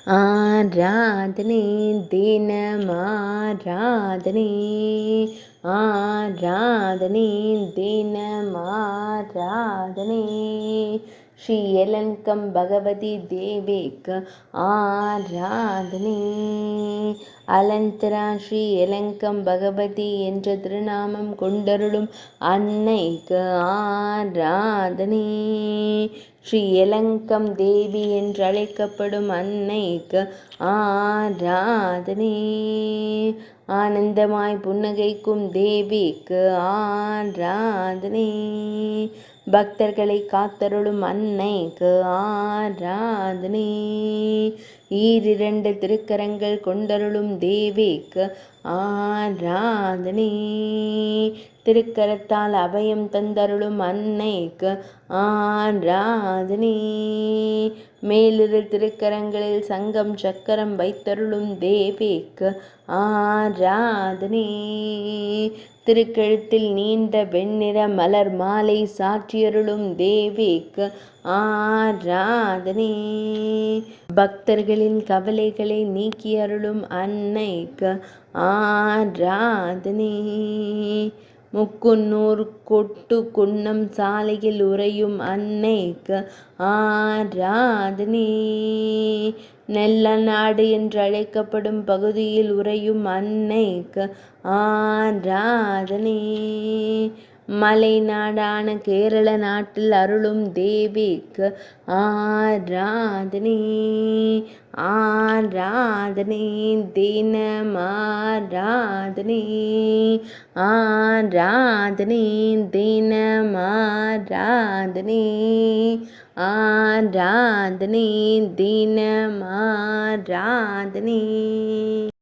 ஆராதனை தினமாராதனை ஆராதனை தினமாராதனை ஸ்ரீயலங்கம் பகவதி தேவிக்கு ஆராதனை. அலந்தரா ஸ்ரீயலங்கம் பகவதி என்ற திருநாமம் கொண்டருளும் அன்னைக்கு ஆராதனை. ஸ்ரீயலங்கம் தேவி என்றழைக்கப்படும் அன்னைக்கு ஆராதனை. ஆனந்தமாய் புன்னகைக்கும் தேவிக்கு ஆராதனை. பக்தர்களை காத்தருளும் அன்னைக்கு ஆராதனை. ஈரிரண்டு திருக்கரங்கள் கொண்டருளும் தேவிக்கு ஆராதனை. திருக்கரத்தால் அபயம் தந்தருளும் அன்னைக்கு ஆராதனை. மேலிரு திருக்கரங்களில் சங்கம் சக்கரம் வைத்தருளும் தேவிக்கு ஆராதனை. திருக்கழுத்தில் நீண்ட வெண்ணிற மலர் மாலை சாற்றியருளும் தேவிக்கு ஆராதனை. பக்தர்களின் கவலைகளை நீக்கி அருளும் அன்னைக்கு ஆராதனை. முக்குன்னூர் கொட்டு குன்னம் சாலையில் உறையும் அன்னைக்கு ஆராதனை. நெல்லநாடு என்று அழைக்கப்படும் பகுதியில் உறையும் அன்னைக்கு ஆராதனை. மலைநாடான கேரள நாட்டில் அருளும் தேவிக்கு ஆராதனை. ஆராதனை தினமாராதனை. ஆராதனை தினமாராதனை. ஆராதனை தினமாராதனை.